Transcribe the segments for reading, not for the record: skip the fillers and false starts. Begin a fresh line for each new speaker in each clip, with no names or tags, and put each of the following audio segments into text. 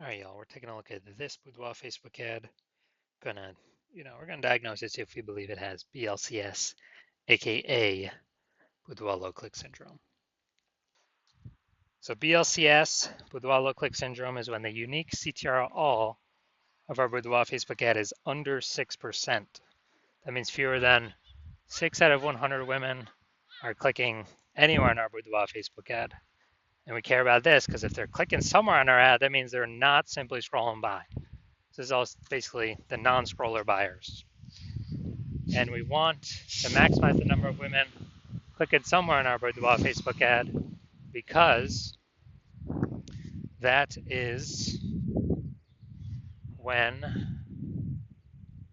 All right, y'all, we're taking a look at this Boudoir Facebook ad. We're gonna diagnose it, see if we believe it has BLCS, aka Boudoir low click syndrome. So BLCS, Boudoir low click syndrome, is when the unique CTR all of our Boudoir Facebook ad is under 6%. That means fewer than 6 out of 100 women are clicking anywhere in our Boudoir Facebook ad. And we care about this because if they're clicking somewhere on our ad, that means they're not simply scrolling by. This is all basically the non-scroller buyers. And we want to maximize the number of women clicking somewhere in our Boudoir Facebook ad because that is when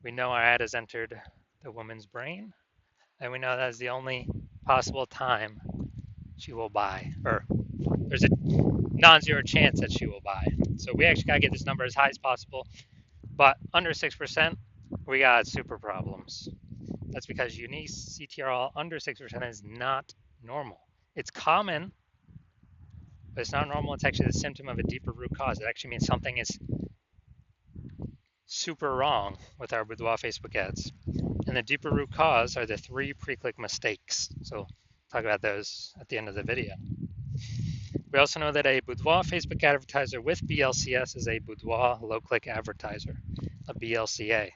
we know our ad has entered the woman's brain, and we know that is the only possible time she will buy, or there's a non-zero chance that she will buy. So we actually gotta get this number as high as possible, but under 6%, we got super problems. That's because unique CTRL under 6% is not normal. It's common, but it's not normal. It's actually the symptom of a deeper root cause. It actually means something is super wrong with our Boudoir Facebook ads. And the deeper root cause are the 3 pre-click mistakes. So talk about those at the end of the video. We also know that a Boudoir Facebook advertiser with BLCS is a Boudoir low-click advertiser, a BLCA.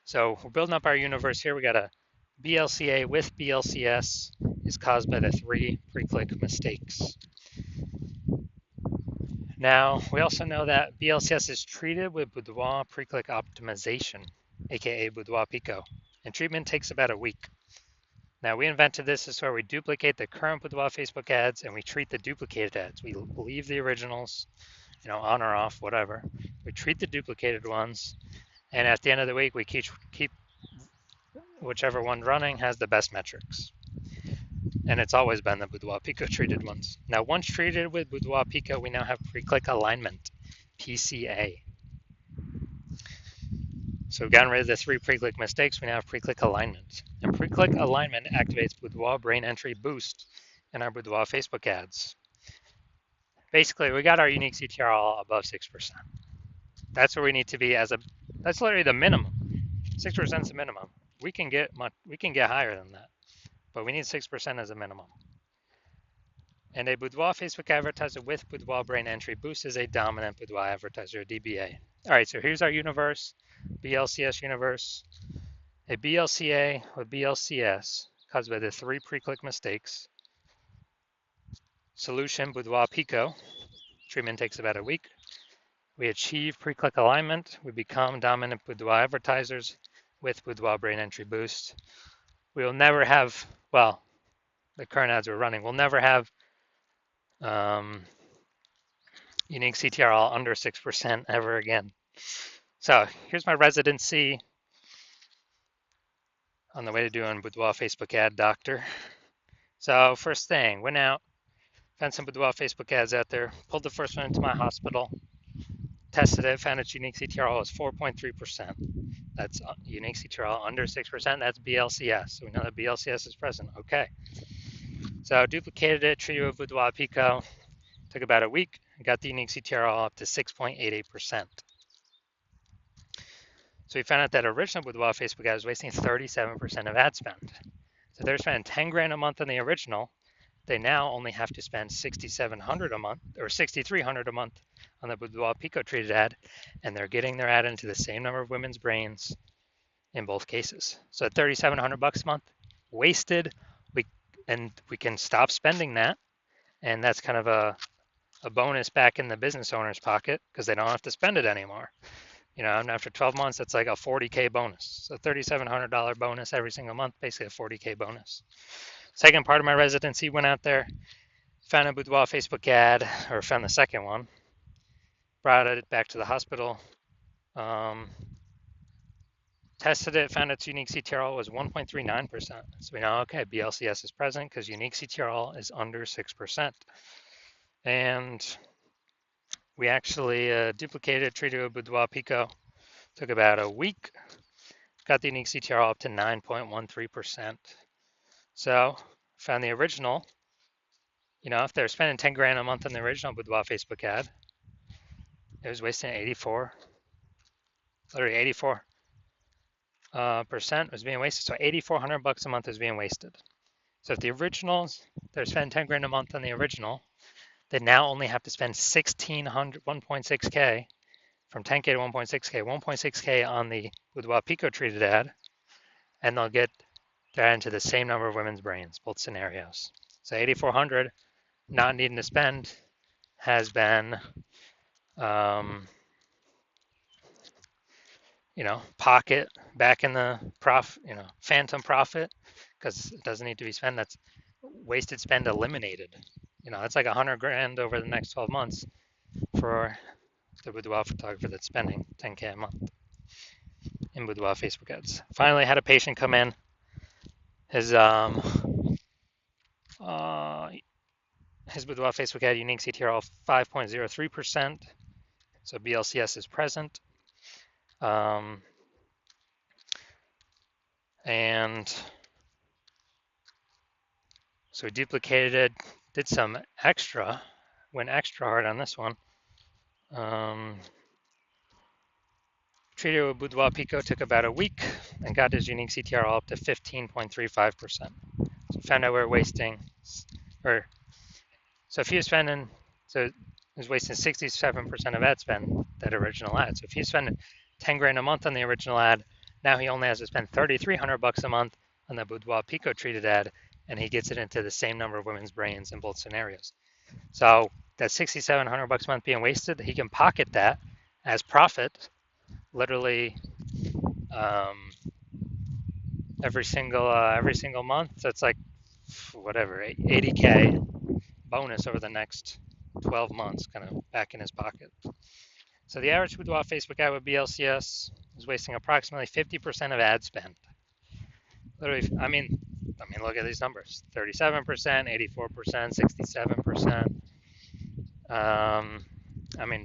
So we're building up our universe here. We got a BLCA with BLCS is caused by the 3 pre-click mistakes. Now, we also know that BLCS is treated with Boudoir pre-click optimization, aka Boudoir Pico, and treatment takes about a week. Now, we invented this is where we duplicate the current Boudoir Facebook ads and we treat the duplicated ads. We leave the originals, on or off, whatever. We treat the duplicated ones, and at the end of the week, we keep whichever one running has the best metrics. And it's always been the Boudoir Pico treated ones. Now, once treated with Boudoir Pico, we now have pre-click alignment, PCA. So we've gotten rid of the 3 pre-click mistakes. We now have pre-click alignment. And pre-click alignment activates Boudoir brain entry boost in our Boudoir Facebook ads. Basically, we got our unique CTR all above 6%. That's where we need to be that's literally the minimum. 6% is the minimum. We can get higher than that, but we need 6% as a minimum. And a Boudoir Facebook advertiser with Boudoir brain entry boost is a dominant Boudoir advertiser, DBA. All right, so here's our universe, BLCS universe. A BLCA with BLCS caused by the 3 pre-click mistakes. Solution, Boudoir Pico. Treatment takes about a week. We achieve pre-click alignment. We become dominant Boudoir advertisers with Boudoir brain entry boost. We will never have, well, the current ads we're running will never have unique CTRL under 6% ever again. So here's my residency on the way to doing Boudoir Facebook ad doctor. So first thing, went out, found some Boudoir Facebook ads out there, pulled the first one into my hospital, tested it, found its unique CTRL was 4.3%. That's unique CTRL under 6%, that's BLCS. So we know that BLCS is present, okay. So duplicated it, treated with Boudoir Pico, took about a week, got the unique CTRL up to 6.88%. So we found out that original Boudoir Facebook ad was wasting 37% of ad spend. So they're spending 10 grand a month on the original. They now only have to spend 6,700 a month or 6,300 a month on the Boudoir Pico treated ad, and they're getting their ad into the same number of women's brains in both cases. So at 3,700 bucks a month, wasted. We can stop spending that, and that's kind of a bonus back in the business owner's pocket because they don't have to spend it anymore. And after 12 months, that's like a 40K bonus. So $3,700 bonus every single month, basically a 40K bonus. Second part of my residency, went out there, found a Boudoir Facebook ad, or found the second one, brought it back to the hospital, tested it, found its unique CTRL was 1.39%. So we know, okay, BLCS is present because unique CTRL is under 6%. And we actually duplicated, treated with Boudoir Pico. Took about a week. Got the unique CTRL up to 9.13%. So found the original. If they're spending 10 grand a month on the original Boudoir Facebook ad, It was wasting 84, literally 84 percent was being wasted. So 8,400 bucks a month is being wasted. So if the originals, they're spending 10 grand a month on the original, they now only have to spend 1,600, 1.6K from 10K to 1.6K, 1.6K on the Boudoir Pico treated ad, and they'll get that into the same number of women's brains, both scenarios. So 8,400 not needing to spend has been, pocket back in the phantom profit, because it doesn't need to be spent. That's wasted spend eliminated. That's like 100 grand over the next 12 months for the boudoir photographer that's spending 10K a month in boudoir Facebook ads. Finally, had a patient come in. His boudoir Facebook ad unique CTR of 5.03%. So BLCS is present. And so we duplicated it, did some extra, went extra hard on this one. Treated with Boudoir Pico, took about a week and got his unique CTR all up to 15.35%. So found out we're wasting, so if he was spending, so he was wasting 67% of ad spend, that original ad. So if he's spending 10 grand a month on the original ad, now he only has to spend 3,300 bucks a month on the Boudoir Pico treated ad, and he gets it into the same number of women's brains in both scenarios. So that 6,700 bucks a month being wasted, he can pocket that as profit, literally every single month. So it's like whatever, 80K bonus over the next 12 months, kind of back in his pocket. So the average boudoir Facebook ad with BLCS is wasting approximately 50% of ad spend. Literally, I mean, look at these numbers: 37%, 84%, 67%.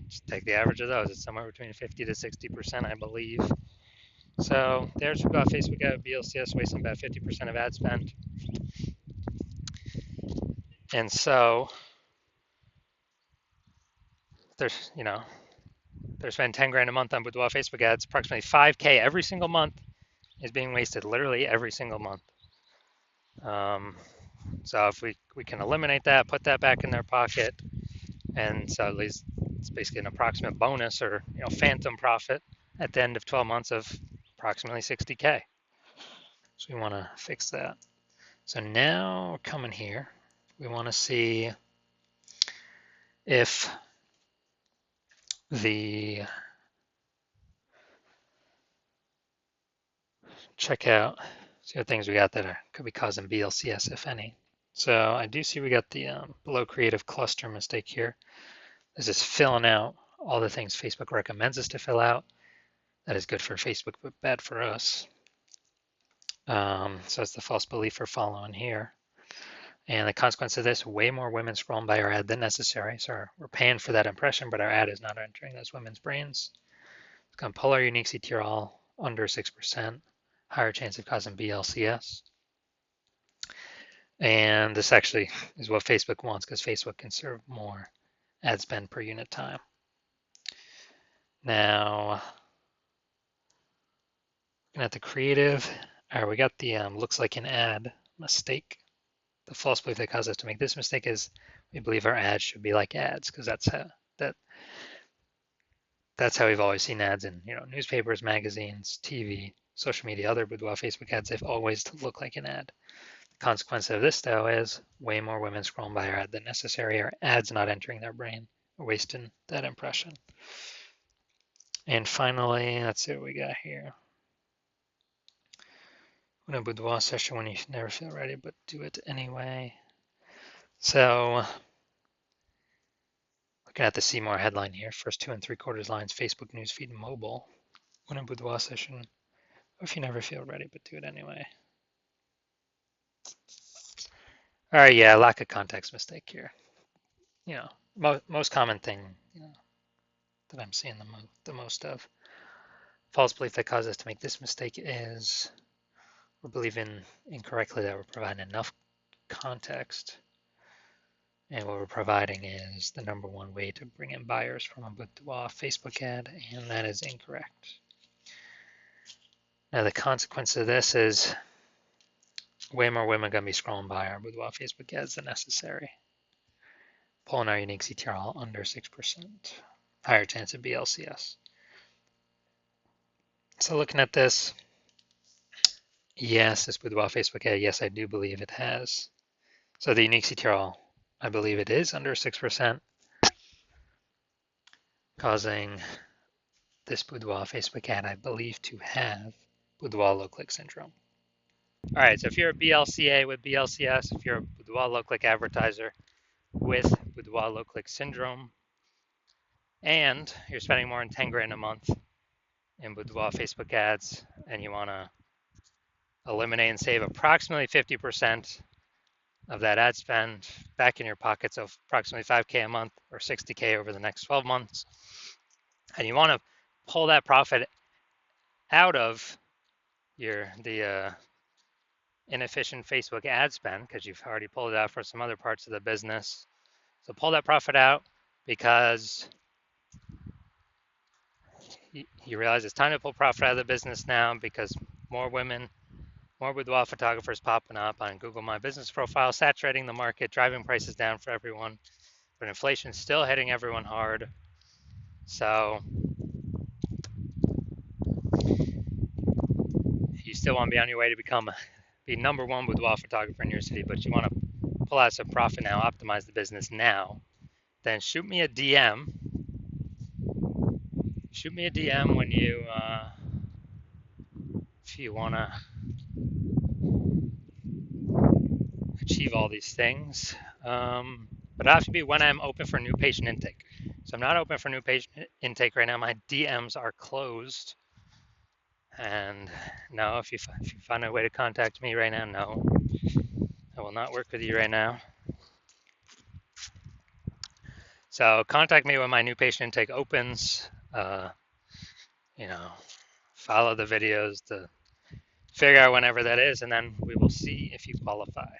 Just take the average of those. It's somewhere between 50 to 60%, I believe. So the average boudoir Facebook ad with BLCS wasting about 50% of ad spend. And so they're spending 10 grand a month on boudoir Facebook ads. Approximately 5K every single month is being wasted, literally every single month. So if we can eliminate that, put that back in their pocket, and so at least it's basically an approximate bonus or phantom profit at the end of 12 months of approximately 60K. So we want to fix that. So now we're coming here. We want to see if see what things we got that could be causing BLCS, if any. So I do see we got the below creative cluster mistake here. This is filling out all the things Facebook recommends us to fill out. That is good for Facebook, but bad for us. So it's the false belief we're following here. And the consequence of this, way more women scrolling by our ad than necessary. So we're paying for that impression, but our ad is not entering those women's brains. It's going to pull our unique CTR all under 6%, higher chance of causing BLCS. And this actually is what Facebook wants, because Facebook can serve more ad spend per unit time. Now, looking at the creative, all right, we got the looks like an ad mistake. The false belief that caused us to make this mistake is we believe our ads should be like ads, because that's how we've always seen ads in newspapers, magazines, TV, social media, other boudoir Facebook ads. They've always looked like an ad. The consequence of this, though, is way more women scrolling by our ad than necessary. Our ads not entering their brain, wasting that impression. And finally, let's see what we got here. In a boudoir session when you never feel ready, but do it anyway. So, looking at the See More headline here, first 2 3/4 lines, Facebook newsfeed mobile. When a boudoir session, or if you never feel ready, but do it anyway. All right, yeah, lack of context mistake here. Most common thing that I'm seeing the most of. False belief that caused us to make this mistake is we're believing incorrectly that we're providing enough context And what we're providing is the #1 way to bring in buyers from a Boudoir Facebook ad, and that is incorrect. Now the consequence of this is way more women are going to be scrolling by our Boudoir Facebook ads than necessary. Pulling our unique CTR under 6%. Higher chance of BLCS. So looking at this, yes, this Boudoir Facebook ad, yes, I do believe it has. So the unique CTR, I believe it is under 6%, causing this Boudoir Facebook ad, I believe, to have Boudoir low click syndrome. All right, so if you're a BLCA with BLCS, if you're a Boudoir low click advertiser with Boudoir low click syndrome, and you're spending more than 10 grand a month in Boudoir Facebook ads, and you want to eliminate and save approximately 50% of that ad spend back in your pocket, so approximately 5K a month or 60K over the next 12 months, and you want to pull that profit out of the inefficient Facebook ad spend because you've already pulled it out for some other parts of the business. So pull that profit out because you realize it's time to pull profit out of the business now because more women, more boudoir photographers popping up on Google My Business profile, saturating the market, driving prices down for everyone, but inflation's still hitting everyone hard. So you still want to be on your way to be #1 boudoir photographer in your city, but you want to pull out some profit now, optimize the business now, then shoot me a DM. Shoot me a DM when you, if you want to achieve all these things. But it has to be when I'm open for new patient intake. So I'm not open for new patient intake right now. My DMs are closed. And no, if you find a way to contact me right now, no, I will not work with you right now. So contact me when my new patient intake opens. Follow the videos to figure out whenever that is, and then we will see if you qualify.